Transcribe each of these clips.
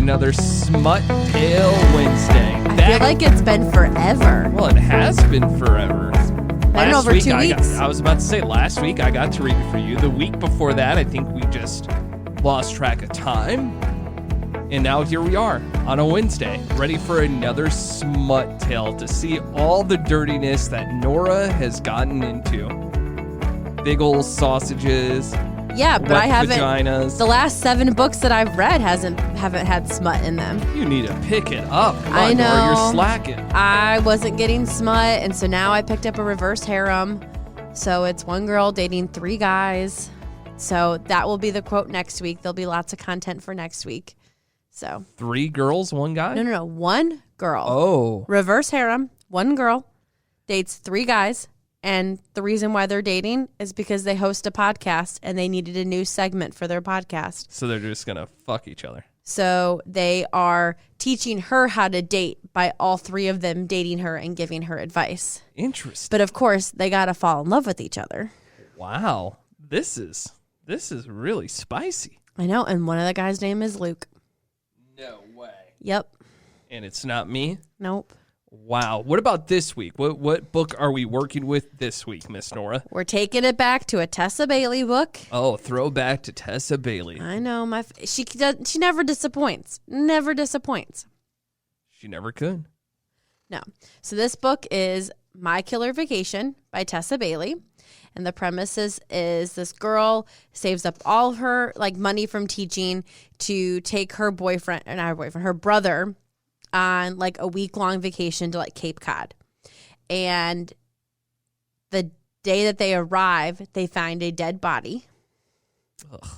another Smut Tale Wednesday. I feel like it's been forever. Well, it has been forever. Been over 2 weeks. I was about to say, last week I got to read it for you. The week before that, I think we just lost track of time. And now here we are on a Wednesday, ready for another Smut Tale to see all the dirtiness that Nora has gotten into. Big old sausages. Yeah, but I haven't. Vaginas. The last 7 books that I've read haven't had smut in them. You need to pick it up. Come on, I know. Nora, you're slacking. I wasn't getting smut, and so now I picked up a reverse harem. So it's one girl dating 3 guys. So that will be the quote next week. There'll be lots of content for next week. So 3 girls, 1 guy? No. 1 girl. Oh. Reverse harem. 1 girl dates 3 guys. And the reason why they're dating is because they host a podcast and they needed a new segment for their podcast. So they're just going to fuck each other. So they are teaching her how to date by all 3 of them dating her and giving her advice. Interesting. But of course, they got to fall in love with each other. Wow. This is really spicy. I know. And one of the guys' name is Luke. No way. Yep. And it's not me? Nope. Wow. What about this week? What book are we working with this week, Miss Nora? We're taking it back to a Tessa Bailey book. Oh, throwback to Tessa Bailey. I know. She never disappoints. Never disappoints. She never could. No. So this book is My Killer Vacation by Tessa Bailey. And the premise is this girl saves up all her money from teaching to take her her brother on a week-long vacation to Cape Cod. And the day that they arrive, they find a dead body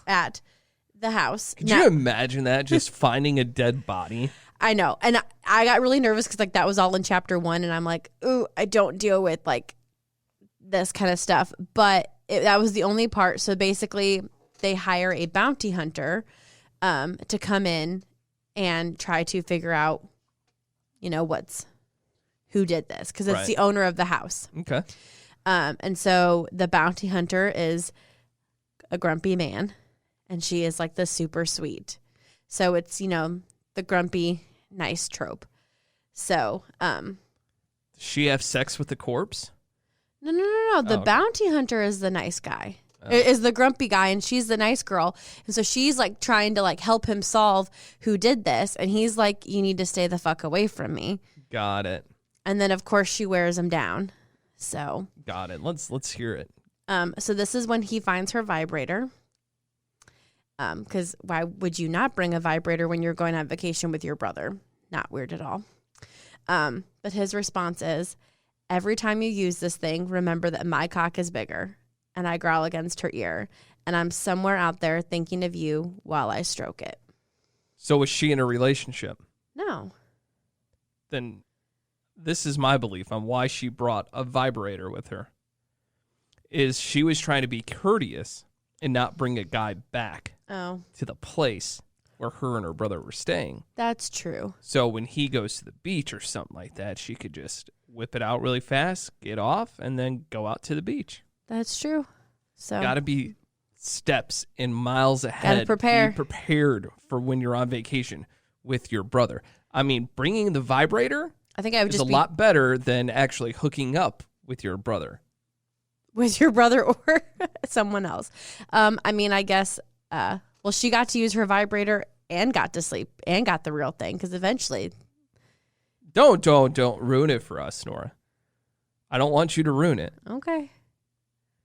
at the house. Could you imagine that? Just finding a dead body? I know. And I got really nervous because that was all in chapter 1. And I'm like, ooh, I don't deal with this kind of stuff. But that was the only part. So basically, they hire a bounty hunter to come in and try to figure out, who did this, because it's the owner of the house. Okay. And so the bounty hunter is a grumpy man, and she is the super sweet. So it's, the grumpy, nice trope. So, does she have sex with the corpse? No. The bounty hunter is the nice guy. Is the grumpy guy, and she's the nice girl. And so she's trying to help him solve who did this. And he's like, you need to stay the fuck away from me. Got it. And then of course she wears him down. So got it. Let's hear it. So this is when he finds her vibrator. Because why would you not bring a vibrator when you're going on vacation with your brother? Not weird at all. But his response is, every time you use this thing, remember that my cock is bigger. And I growl against her ear. And I'm somewhere out there thinking of you while I stroke it. So was she in a relationship? No. Then this is my belief on why she brought a vibrator with her. Is she was trying to be courteous and not bring a guy back to the place where her and her brother were staying. That's true. So when he goes to the beach or something like that, she could just whip it out really fast, get off, and then go out to the beach. That's true. So got to be steps and miles ahead. Got to prepare. Be prepared for when you're on vacation with your brother. I mean, bringing the vibrator I think I would is just a lot better than actually hooking up with your brother. With your brother or someone else. I guess, she got to use her vibrator and got to sleep and got the real thing because eventually. Don't ruin it for us, Nora. I don't want you to ruin it. Okay.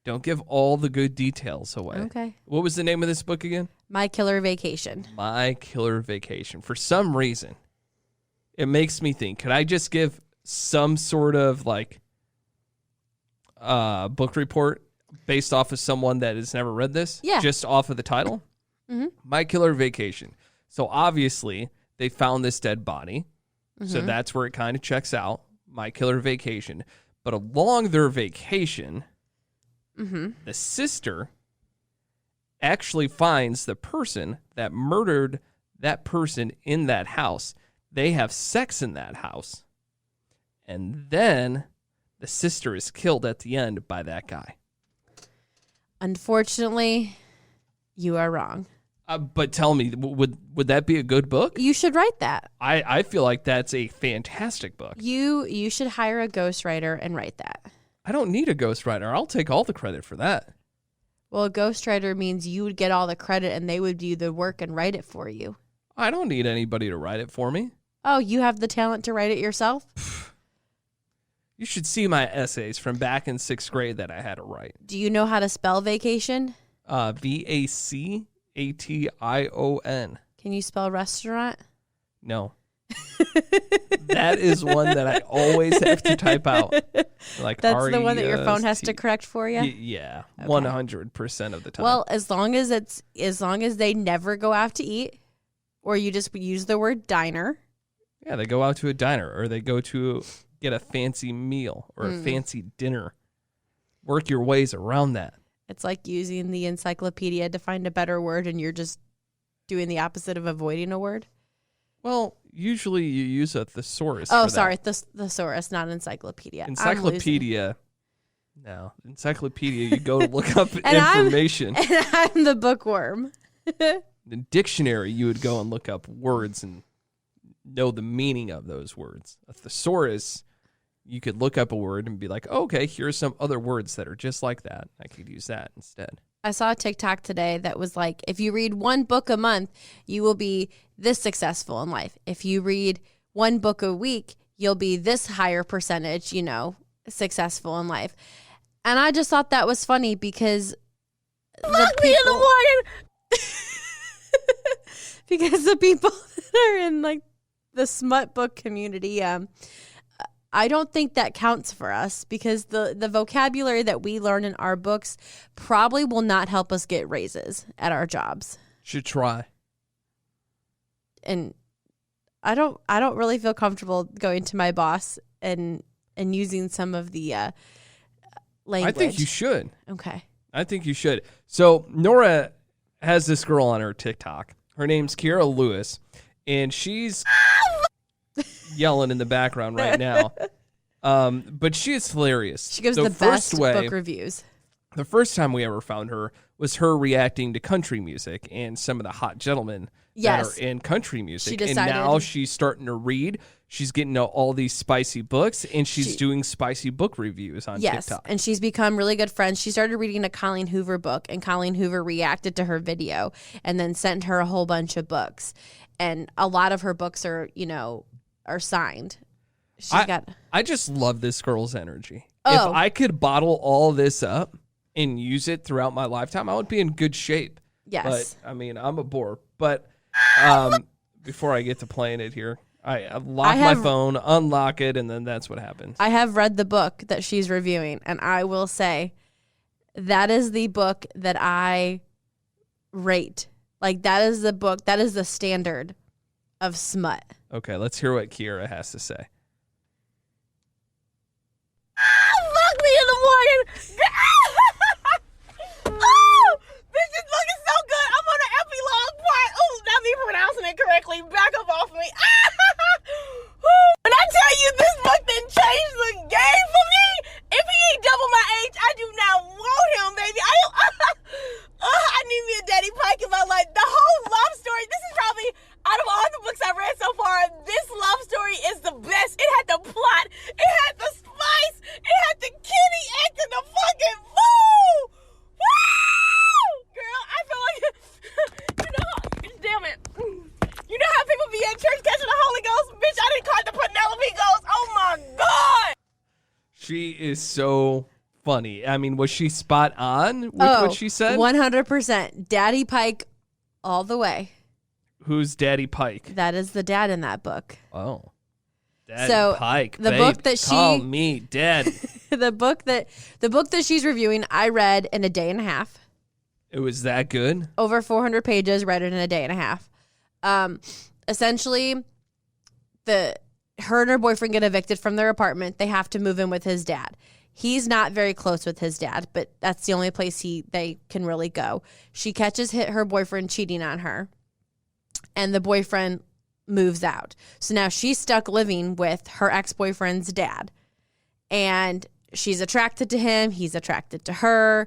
Don't give all the good details away. Okay. What was the name of this book again? My Killer Vacation. My Killer Vacation. For some reason, it makes me think, could I just give some sort of book report based off of someone that has never read this? Yeah. Just off of the title? Mm-hmm. My Killer Vacation. So obviously, they found this dead body. Mm-hmm. So that's where it kind of checks out. My Killer Vacation. But along their vacation, the sister actually finds the person that murdered that person in that house. They have sex in that house. And then the sister is killed at the end by that guy. Unfortunately, you are wrong. But tell me, would that be a good book? You should write that. I feel like that's a fantastic book. You should hire a ghostwriter and write that. I don't need a ghostwriter. I'll take all the credit for that. Well, a ghostwriter means you would get all the credit and they would do the work and write it for you. I don't need anybody to write it for me. Oh, you have the talent to write it yourself? You should see my essays from back in 6th grade that I had to write. Do you know how to spell vacation? Vacation. Can you spell restaurant? No. That is one that I always have to type out. Like that's the one that your phone has to correct for you? Yeah, okay. 100% of the time. Well, as long as they never go out to eat, or you just use the word diner. Yeah, they go out to a diner, or they go to get a fancy meal or a fancy dinner. Work your ways around that. It's like using the encyclopedia to find a better word, and you're just doing the opposite of avoiding a word. Well, usually you use a thesaurus. Oh, sorry, thesaurus, not encyclopedia. Encyclopedia. No, encyclopedia. You go to look up information. And I'm the bookworm. The dictionary, you would go and look up words and know the meaning of those words. A thesaurus, you could look up a word and be like, oh, okay, here's some other words that are just like that. I could use that instead. I saw a TikTok today that was like, if you read one book a month, you will be this successful in life. If you read one book a week, you'll be this higher percentage, successful in life. And I just thought that was funny because lock me in the morning. Because the people that are in like the smut book community, I don't think that counts for us because the vocabulary that we learn in our books probably will not help us get raises at our jobs. Should try. And I don't really feel comfortable going to my boss and using some of the language. I think you should. Okay. I think you should. So Nora has this girl on her TikTok. Her name's Kiera Lewis, and she's yelling in the background right now. But she is hilarious. She gives the best book reviews. The first time we ever found her was her reacting to country music and some of the hot gentlemen that are in country music. And now she's starting to read. She's getting all these spicy books, and she's doing spicy book reviews on TikTok. And she's become really good friends. She started reading a Colleen Hoover book, and Colleen Hoover reacted to her video and then sent her a whole bunch of books. And a lot of her books are signed. I just love this girl's energy. Oh. If I could bottle all this up and use it throughout my lifetime, I would be in good shape. Yes. But, I mean, I'm a bore. But before I get to playing it here, I lock my phone, unlock it, and then that's what happens. I have read the book that she's reviewing, and I will say that is the book that I rate. Like, that is the book, that is the standard of smut. Okay, let's hear what Kiera has to say. Fuck me in the morning. Oh, this is looking so good. I'm on the epilogue part. Oh, not me pronouncing it correctly. Back up off of me. When I tell you this book didn't change the game for me, if he ain't double my age, I do not want him, baby. I need me a Daddy Pike in my life. The whole love story, this is probably, out of all the books I've read so far, this love story is the best. It had the plot. It had the spice. It had the kitty acting the fucking fool. Woo! Girl, I feel like, damn it. You know how people be at church catching the Holy Ghost? Bitch, I didn't call it the Penelope Ghost. Oh my God. She is so funny. I mean, was she spot on with what she said? 100%. Daddy Pike all the way. Who's Daddy Pike? That is the dad in that book. Oh. Daddy Pike. The babe, book that call me Daddy. the book that she's reviewing, I read in a day and a half. It was that good? Over 400 pages, read it in a day and a half. Essentially, her and her boyfriend get evicted from their apartment. They have to move in with his dad. He's not very close with his dad, but that's the only place they can really go. She catches her boyfriend cheating on her, and the boyfriend moves out. So now she's stuck living with her ex-boyfriend's dad, and she's attracted to him. He's attracted to her,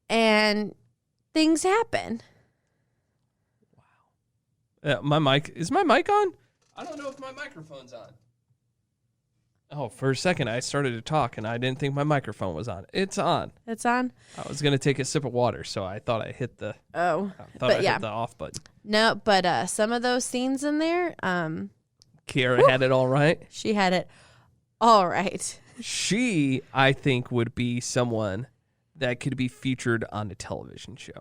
and things happen. My mic is my mic on? I don't know if my microphone's on. Oh, for a second I started to talk and I didn't think my microphone was on. It's on. It's on. I was gonna take a sip of water, so I thought I hit the. Oh, hit the off button. No, but some of those scenes in there, Kiara had it all right. she had it all right. She, I think, would be someone that could be featured on a television show.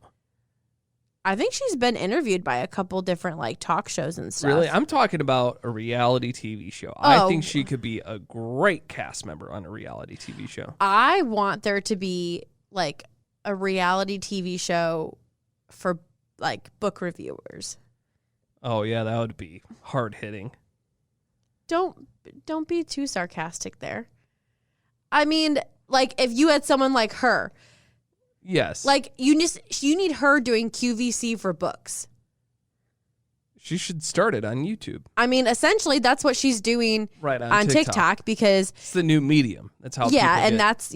I think she's been interviewed by a couple different like talk shows and stuff. Really? I'm talking about a reality TV show. I Oh. think she could be a great cast member on a reality TV show. I want there to be like a reality TV show for like book reviewers. Oh, yeah, that would be hard-hitting. Don't be too sarcastic there. I mean, like if you had someone like her, Yes. like you need her doing QVC for books. She should start it on YouTube. I mean, essentially that's what she's doing Right, on TikTok because It's the new medium. That's how yeah, people and get. that's,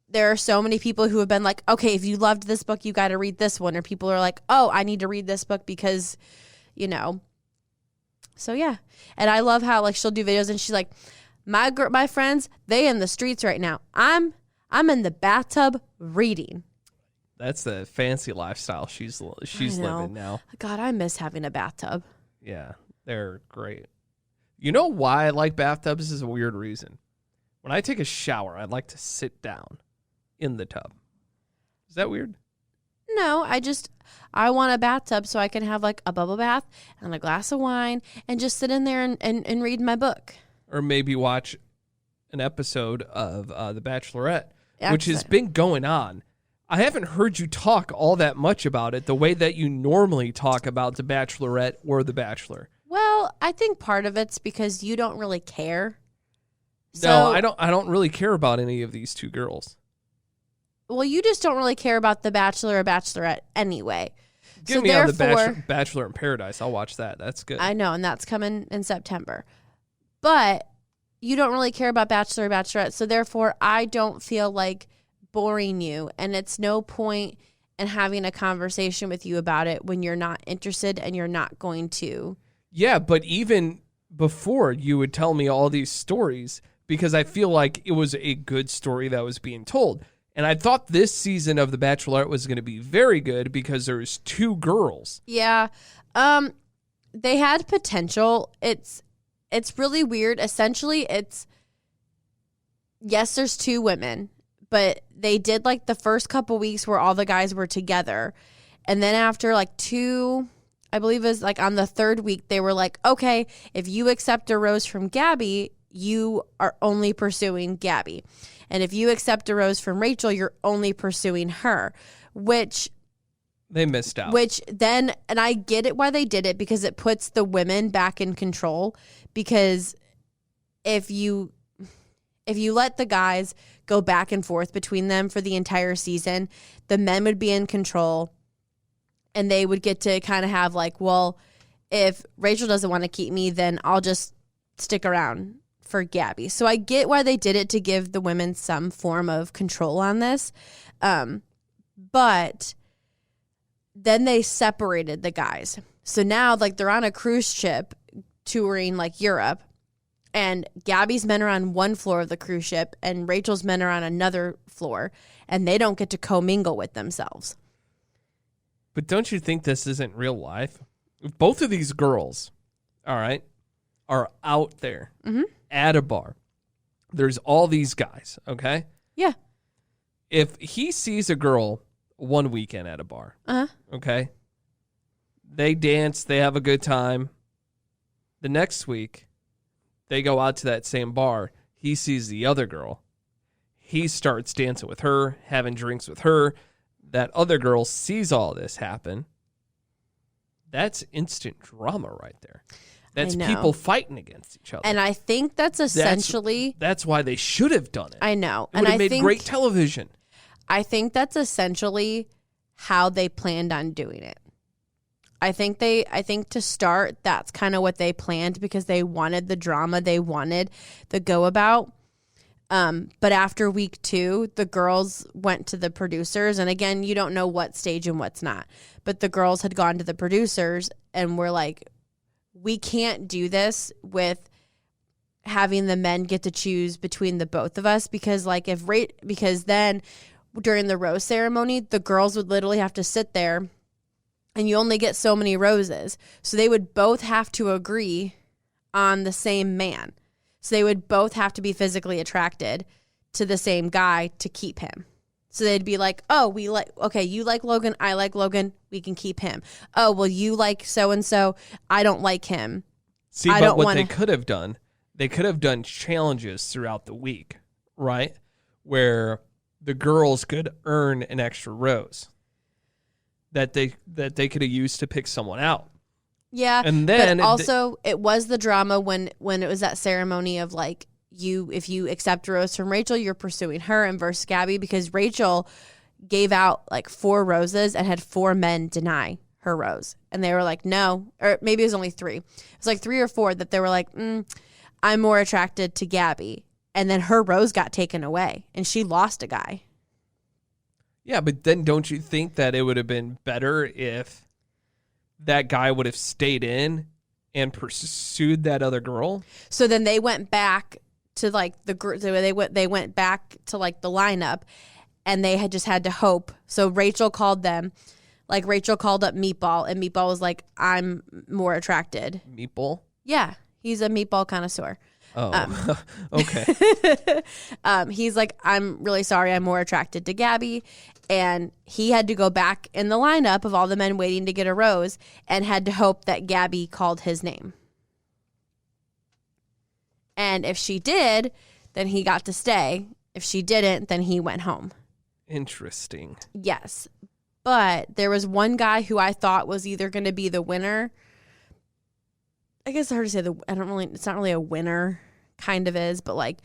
there are so many people who have been like, okay, if you loved this book, you got to read this one. Or people are like, oh, I need to read this book because, So, yeah. And I love how, like, she'll do videos and she's like, my friends, they in the streets right now. I'm in the bathtub reading. That's the fancy lifestyle she's living now. God, I miss having a bathtub. Yeah, they're great. You know why I like bathtubs? This is a weird reason. When I take a shower, I like to sit down in the tub. Is that weird? No, I want a bathtub so I can have like a bubble bath and a glass of wine and just sit in there and read my book. Or maybe watch an episode of The Bachelorette, Yeah, which has been going on. I haven't heard you talk all that much about it the way that you normally talk about The Bachelorette or The Bachelor. Well, I think part of it's because you don't really care. No, I don't really care about any of these two girls. Well, you just don't really care about The Bachelor or Bachelorette anyway. Give me on the Bachelor in Paradise. I'll watch that. That's good. I know, and that's coming in September. But you don't really care about Bachelor or Bachelorette, so therefore I don't feel like boring you, and it's no point in having a conversation with you about it when you're not interested and you're not going to. Yeah, but even before you would tell me all these stories because I feel like it was a good story that was being told. And I thought this season of The Bachelorette was going to be very good because there's two girls. Yeah. They had potential. It's really weird. Essentially, yes, there's two women, but they did like the first couple weeks where all the guys were together. And then after like I believe it was like on the third week, they were like, okay, if you accept a rose from Gabby, you are only pursuing Gabby. And if you accept a rose from Rachel, you're only pursuing her, which they missed out. And I get it why they did it because it puts the women back in control. Because if you let the guys go back and forth between them for the entire season, the men would be in control and they would get to kind of have like, well, if Rachel doesn't want to keep me, then I'll just stick around for Gabby. So I get why they did it to give the women some form of control on this. But then they separated the guys. So now like they're on a cruise ship touring like Europe, and Gabby's men are on one floor of the cruise ship and Rachel's men are on another floor, and they don't get to commingle with themselves. But don't you think this isn't real life? If both of these girls, all right, are out there at a bar. There's all these guys, okay? Yeah. If he sees a girl one weekend at a bar, okay, they dance, they have a good time. The next week, they go out to that same bar. He sees the other girl. He starts dancing with her, having drinks with her. That other girl sees all this happen. That's instant drama right there. That's people fighting against each other. And I think that's essentially... That's why they should have done it. I know. It would have made great television. I think that's essentially how they planned on doing it. I think to start, that's kind of what they planned because they wanted the drama. They wanted the go about. But after week 2, the girls went to the producers. And again, you don't know what stage and what's not. But the girls had gone to the producers and we're like, we can't do this with having the men get to choose between the both of us, because like because then during the rose ceremony, the girls would literally have to sit there and you only get so many roses. So they would both have to agree on the same man. So they would both have to be physically attracted to the same guy to keep him. So they'd be like, oh, you like Logan, I like Logan, we can keep him. Oh, well, you like so-and-so, I don't like him. See, but what they could have done, they could have done challenges throughout the week, right? Where the girls could earn an extra rose that they could have used to pick someone out. Yeah, and then but also it was the drama when it was that ceremony of like, if you accept a rose from Rachel, you're pursuing her, and versus Gabby, because Rachel gave out like 4 roses and had 4 men deny her rose, and they were like, no, or maybe it was only 3. It was like 3 or 4 that they were like, I'm more attracted to Gabby, and then her rose got taken away, and she lost a guy. Yeah, but then don't you think that it would have been better if that guy would have stayed in and pursued that other girl? So then they went back to like they went back to like the lineup, and they had just had to hope. So Rachel called them, like Rachel called up Meatball, and Meatball was like, I'm more attracted. Meatball? Yeah, he's a meatball connoisseur. Oh, okay. He's like, I'm really sorry, I'm more attracted to Gabby. And he had to go back in the lineup of all the men waiting to get a rose and had to hope that Gabby called his name. And if she did, then he got to stay. If she didn't, then he went home. Interesting. Yes. But there was one guy who I thought was either going to be the winner. I guess it's hard to say it's not really a winner, kind of is, but like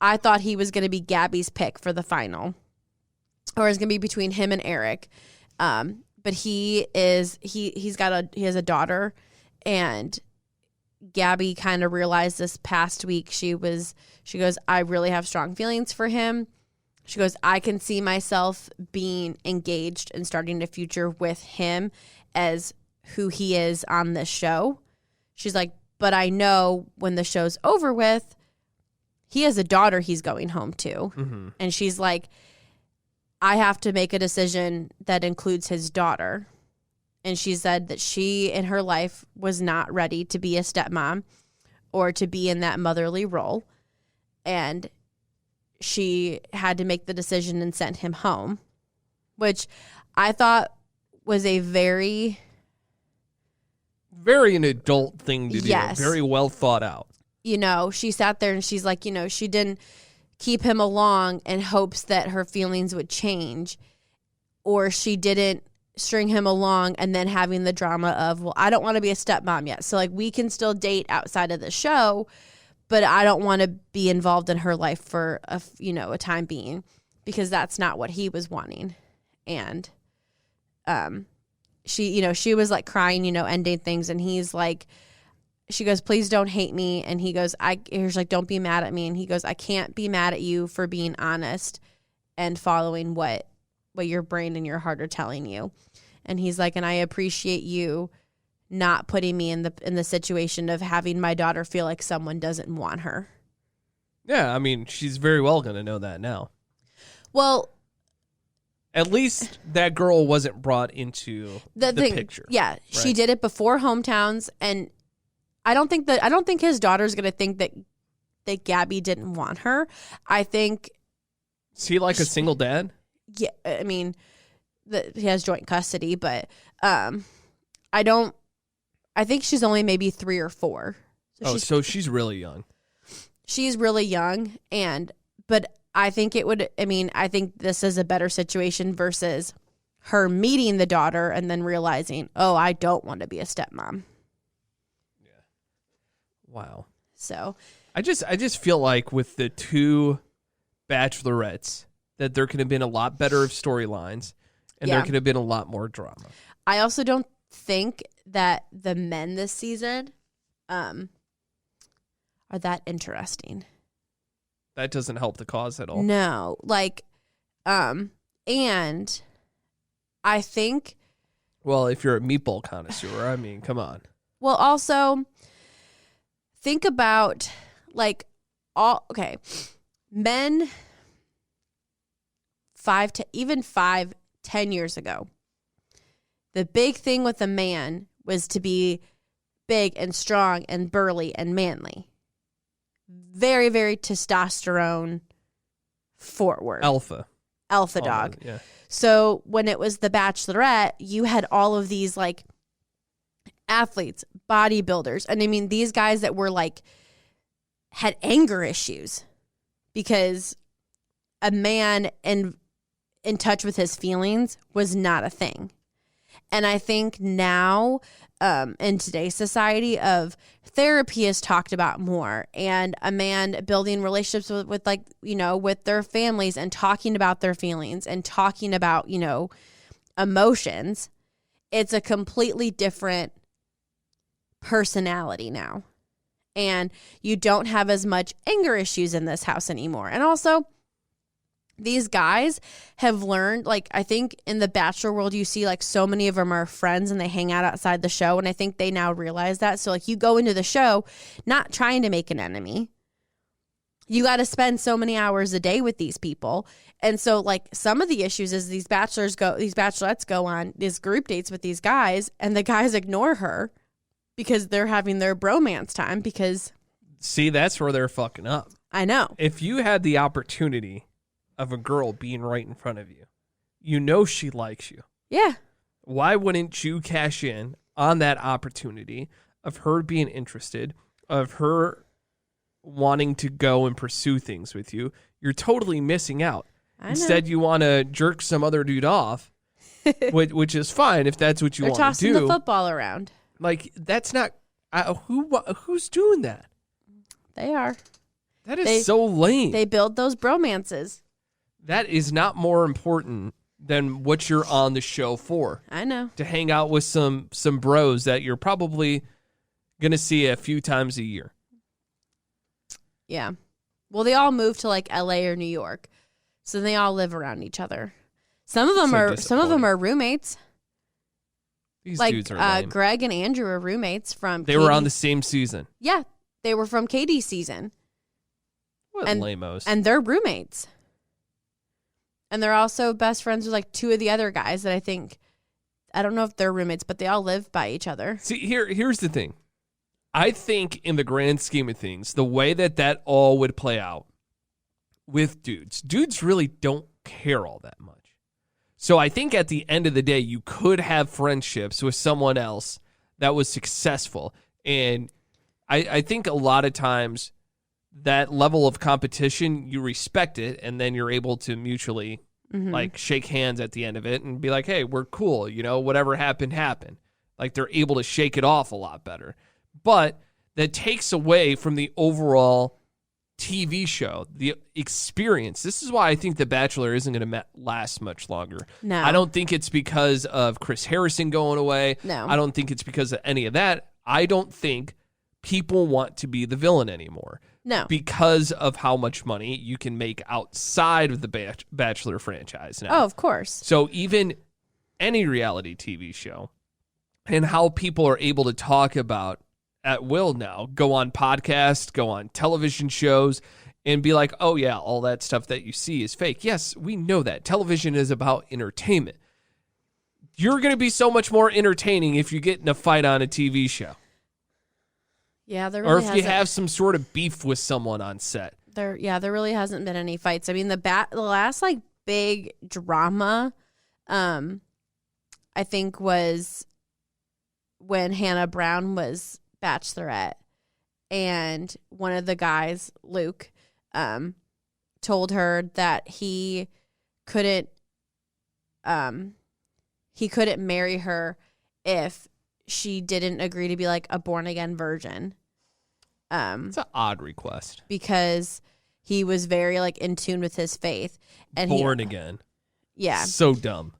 I thought he was going to be Gabby's pick for the final, or it's going to be between him and Eric. But he has a daughter, and Gabby kind of realized this past week, she goes, I really have strong feelings for him. She goes, I can see myself being engaged and starting a future with him as who he is on this show. She's like, but I know when the show's over with, he has a daughter he's going home to. Mm-hmm. And she's like, I have to make a decision that includes his daughter. And she said that she in her life was not ready to be a stepmom or to be in that motherly role. And she had to make the decision and send him home, which I thought was a very an adult thing to do. Yes. Very well thought out. She sat there and she's like, she didn't keep him along in hopes that her feelings would change, or she didn't string him along and then having the drama of, well, I don't want to be a stepmom yet. So like we can still date outside of the show, but I don't want to be involved in her life for a time being, because that's not what he was wanting. And, she was like crying, ending things. And he's like, she goes, please don't hate me. And he goes, he's like, don't be mad at me. And he goes, I can't be mad at you for being honest and following what your brain and your heart are telling you. And he's like, and I appreciate you not putting me in the situation of having my daughter feel like someone doesn't want her. Yeah, I mean, she's very well going to know that now. Well, at least that girl wasn't brought into the picture. Yeah, right? She did it before hometowns, and I don't think his daughter's going to think that Gabby didn't want her. I think. Is he like a single dad? Yeah, I mean, he has joint custody, but I think she's only maybe 3 or 4. So she's really young. She's really young, but I think I think this is a better situation versus her meeting the daughter and then realizing, oh, I don't want to be a stepmom. Yeah. Wow. So I just feel like with the 2 bachelorettes that there could have been a lot better of storylines, and there could have been a lot more drama. I also don't think that the men this season are that interesting. That doesn't help the cause at all. No, and I think. Well, if you're a meatball connoisseur, I mean, come on. Well, also think about men 10 years ago. The big thing with a man was to be big and strong and burly and manly. Very, very testosterone forward. Alpha Dog. Yeah. So when it was The Bachelorette, you had all of these like athletes, bodybuilders. And I mean, these guys that were like, had anger issues because a man in touch with his feelings was not a thing. And I think now in today's society of therapy is talked about more, and a man building relationships with like, you know, with their families and talking about their feelings and talking about, you know, emotions. It's a completely different personality now. And you don't have as much anger issues in this house anymore. And also, these guys have learned, like, I think in the Bachelor world, you see like so many of them are friends and they hang out outside the show. And I think they now realize that. So like you go into the show not trying to make an enemy. You got to spend so many hours a day with these people. And so like some of the issues is these bachelorettes go on these group dates with these guys and the guys ignore her because they're having their bromance time because. See, that's where they're fucking up. I know. If you had the opportunity of a girl being right in front of you, you know she likes you. Yeah. Why wouldn't you cash in on that opportunity of her being interested, of her wanting to go and pursue things with you? You're totally missing out. Instead, you want to jerk some other dude off, which is fine if that's what you want to do. They're tossing the football around. Like, that's not... who's doing that? They are. That is so lame. They build those bromances. That is not more important than what you're on the show for. I know. To hang out with some bros that you're probably going to see a few times a year. Yeah. Well, they all moved to like LA or New York. So they all live around each other. Some of them are roommates. These like, dudes are lame. Greg and Andrew are roommates from They were on the same season. Yeah. They were from Katie's season. What lamos. And they're roommates. And they're also best friends with like two of the other guys that I don't know if they're roommates, but they all live by each other. See, here's the thing. I think in the grand scheme of things, the way that all would play out with dudes really don't care all that much. So I think at the end of the day, you could have friendships with someone else that was successful. And I think a lot of times that level of competition, you respect it, and then you're able to mutually like shake hands at the end of it and be like, hey, we're cool. You know, whatever happened. Like they're able to shake it off a lot better. But that takes away from the overall TV show, the experience. This is why I think The Bachelor isn't going to last much longer. No. I don't think it's because of Chris Harrison going away. No. I don't think it's because of any of that. I don't think people want to be the villain anymore. No. Because of how much money you can make outside of the Bachelor franchise now. Oh, of course. So even any reality TV show and how people are able to talk about at will now, go on podcasts, go on television shows, and be like, oh yeah, all that stuff that you see is fake. Yes, we know that. Television is about entertainment. You're going to be so much more entertaining if you get in a fight on a TV show. Yeah, there really or if you have some sort of beef with someone on set. There really hasn't been any fights. I mean, the last like big drama, I think was when Hannah Brown was Bachelorette, and one of the guys, Luke, told her that he couldn't marry her if she didn't agree to be like a born again virgin. It's an odd request because he was very like in tune with his faith and born again. Yeah, so dumb.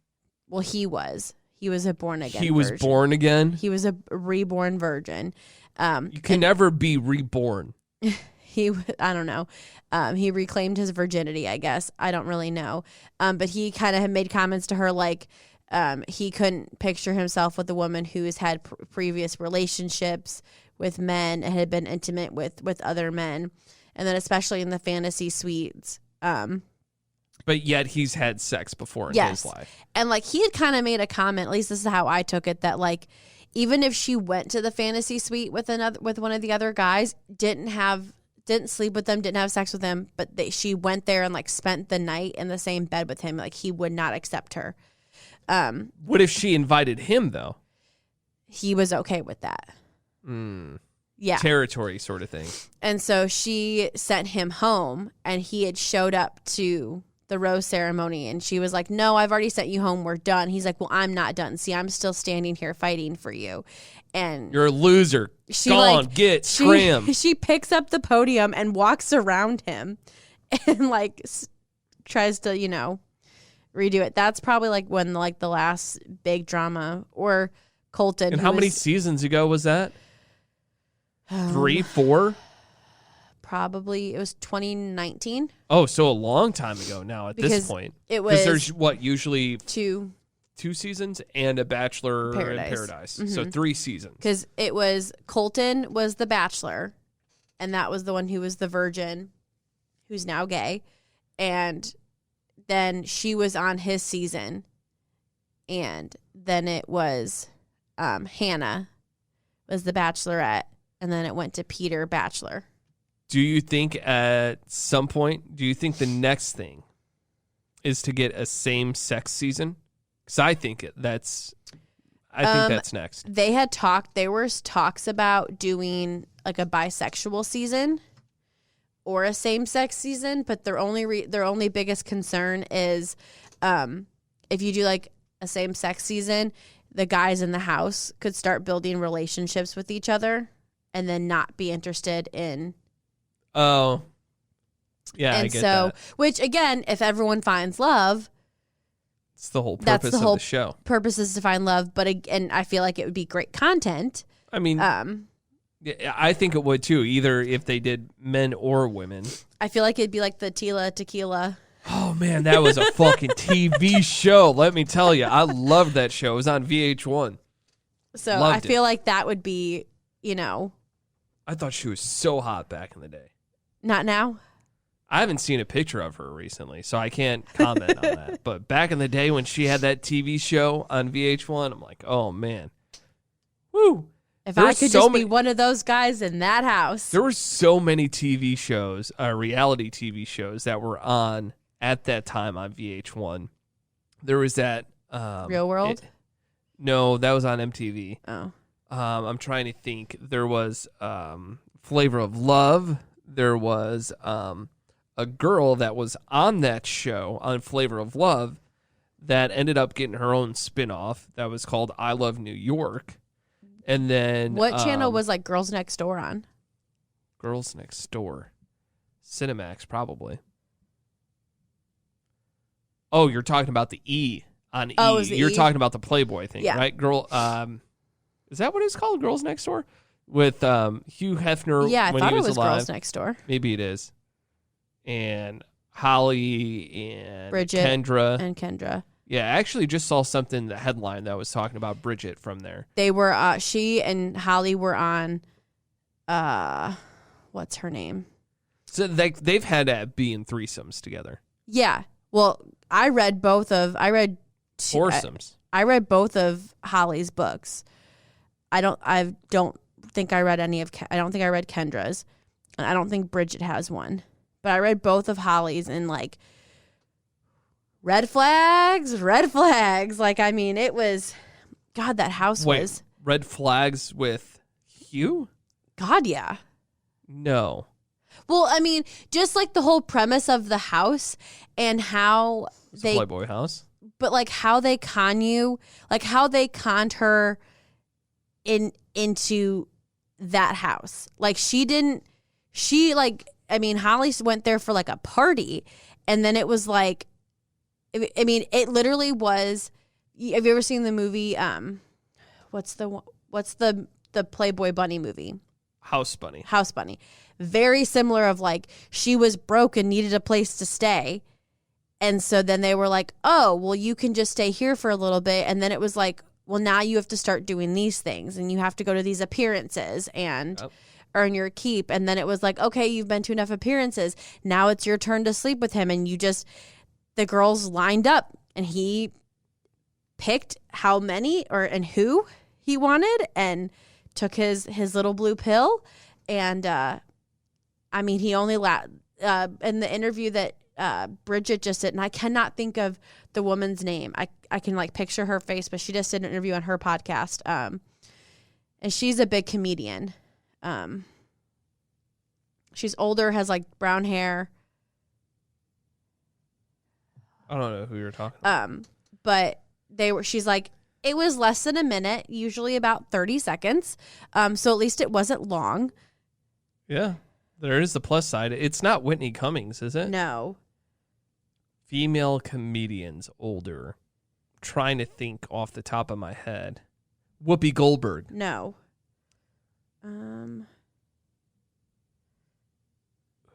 Well, he was a born again. He was born again. He was a reborn virgin. You can never be reborn. I don't know. He reclaimed his virginity, I guess. I don't really know. But he kind of had made comments to her like, He couldn't picture himself with a woman who has had previous relationships with men and had been intimate with other men. And then especially in the fantasy suites. But yet he's had sex before in his life. And like he had kind of made a comment, at least this is how I took it, that like even if she went to the fantasy suite with one of the other guys, didn't sleep with them, didn't have sex with them, but she went there and like spent the night in the same bed with him, like he would not accept her. What if she invited him though? He was okay with that. Yeah. Territory sort of thing. And so she sent him home, and he had showed up to the rose ceremony, and she was like, no, I've already sent you home. We're done. He's like, well, I'm not done. See, I'm still standing here fighting for you. And you're a loser. Gone. Scram. She picks up the podium and walks around him and like tries to, redo it. That's probably like when like the last big drama, or Colton. And how many seasons ago was that? 3, 4? Probably it was 2019. Oh, so a long time ago now at this point. It was, because there's usually two seasons and a Bachelor in Paradise. So 3 seasons. Because it was Colton was the Bachelor, and that was the one who was the virgin, who's now gay, and then she was on his season, and then it was Hannah was the Bachelorette, and then it went to Peter Bachelor. Do you think at some point, the next thing is to get a same-sex season? Because I think that's next. They had talked, there was talks about doing like a bisexual season or a same-sex season, but their only biggest concern is if you do like a same-sex season, the guys in the house could start building relationships with each other and then not be interested in. Oh, yeah, and I get so, that. Which again, if everyone finds love, it's the whole purpose of the show. Purpose is to find love, and I feel like it would be great content. I mean, yeah, I think it would too. Either if they did men or women. I feel like it'd be like the Tila Tequila. Oh man, that was a fucking TV show. Let me tell you, I loved that show. It was on VH1. So I feel like that would be, I thought she was so hot back in the day. Not now. I haven't seen a picture of her recently, so I can't comment on that. But back in the day when she had that TV show on VH1, I'm like, oh man, woo! If I could just be one of those guys in that house. There were so many TV shows, reality TV shows that were on at that time on VH1. There was that Real World. No, that was on MTV. Oh. I'm trying to think. There was Flavor of Love. There was a girl that was on that show on Flavor of Love that ended up getting her own spinoff that was called I Love New York. And then what channel was like Girls Next Door on? Girls Next Door. Cinemax, probably. Oh, you're talking about the E on E. You're talking about the Playboy thing, right? Girl, is that what it's called? Girls Next Door? With Hugh Hefner I when thought he was it was alive. Girls Next Door. Maybe it is. And Holly and Bridget Kendra. And Kendra. Yeah, I actually just saw something, the headline that was talking about Bridget from there. They were, she and Holly were on, what's her name? So they've had be in threesomes together. Yeah. Well, I read Foursomes. I read both of Holly's books. I don't think I read Kendra's, and I don't think Bridget has one. But I read both of Holly's, and like red flags. Like, I mean, it was, God, that house was. Red flags with Hugh? God, yeah. No. Well, I mean, just like the whole premise of the house and how it's a Playboy house. But like how they con you, like how they conned her into that house. Like Holly went there for like a party, and then it was like, I mean, it literally was. Have you ever seen the movie? What's the Playboy bunny movie? House Bunny. House Bunny. Very similar of like she was broke and needed a place to stay, And so then they were like, oh, well, you can just stay here for a little bit. And then it was like, well, now you have to start doing these things and you have to go to these appearances and earn your keep. And then it was like, okay, you've been to enough appearances. Now it's your turn to sleep with him. And the girls lined up and he picked how many and who he wanted and took his little blue pill. And, he only in the interview that Bridget just did, and I cannot think of the woman's name. I can like picture her face, but she just did an interview on her podcast. And she's a big comedian. She's older, has like brown hair. I don't know who you're talking about. But she's like, it was less than a minute, usually about 30 seconds. So at least it wasn't long. Yeah. There is the plus side. It's not Whitney Cummings, is it? No. Female comedians, older. Trying to think off the top of my head. Whoopi Goldberg. No. Who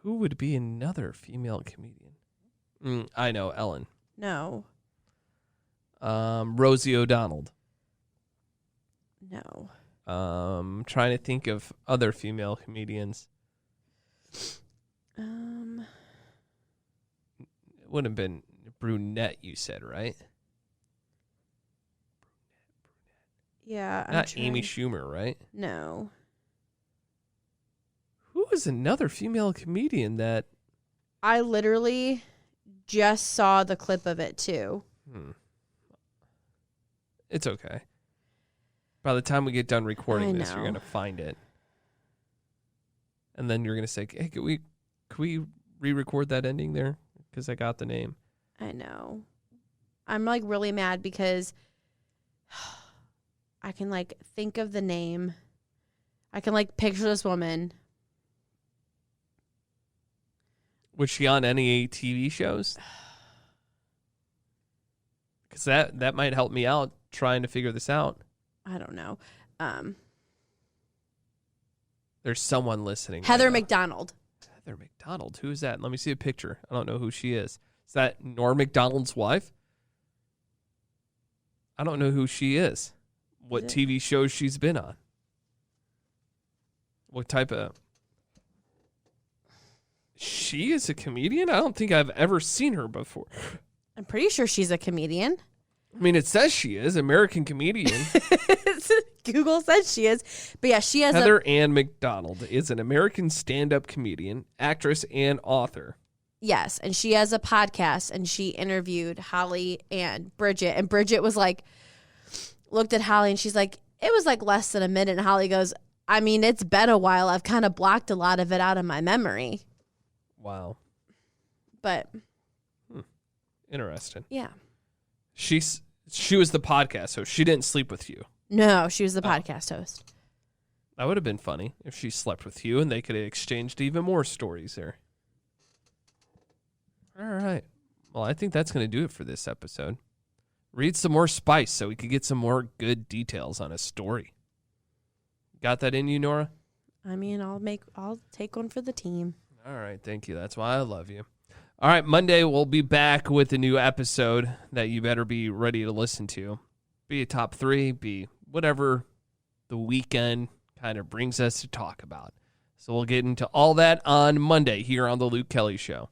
would be another female comedian? I know, Ellen. No. Rosie O'Donnell. No. Trying to think of other female comedians. It would have been brunette, you said, right? Yeah. Not Amy Schumer, right? No. Who was another female comedian that... I literally just saw the clip of it, too. It's okay. By the time we get done recording this, you're going to find it. And then you're going to say, hey, could we re-record that ending there? Because I got the name. I know. I'm like really mad because I can like think of the name. I can like picture this woman. Was she on any TV shows? Because that might help me out trying to figure this out. I don't know. There's someone listening. Heather McDonald. Heather McDonald. Who is that? Let me see a picture. I don't know who she is. Is that Norm Macdonald's wife? I don't know who she is. What TV shows she's been on. What type of... She is a comedian? I don't think I've ever seen her before. I'm pretty sure she's a comedian. I mean, it says she is. American comedian. Google says she is. But yeah, she has Heather Ann McDonald is an American stand-up comedian, actress, and author. Yes, and she has a podcast, and she interviewed Holly and Bridget. And Bridget was like, looked at Holly, and she's like, it was like less than a minute. And Holly goes, I mean, it's been a while. I've kind of blocked a lot of it out of my memory. Wow. But. Interesting. Yeah. She was the podcast host. She didn't sleep with you. No, she was the podcast host. That would have been funny if she slept with you and they could have exchanged even more stories there. All right. Well, I think that's going to do it for this episode. Read some more spice so we could get some more good details on a story. Got that in you, Nora? I mean, I'll take one for the team. All right. Thank you. That's why I love you. All right, Monday we'll be back with a new episode that you better be ready to listen to. Be a top 3, be whatever the weekend kind of brings us to talk about. So we'll get into all that on Monday here on The Luke Kelly Show.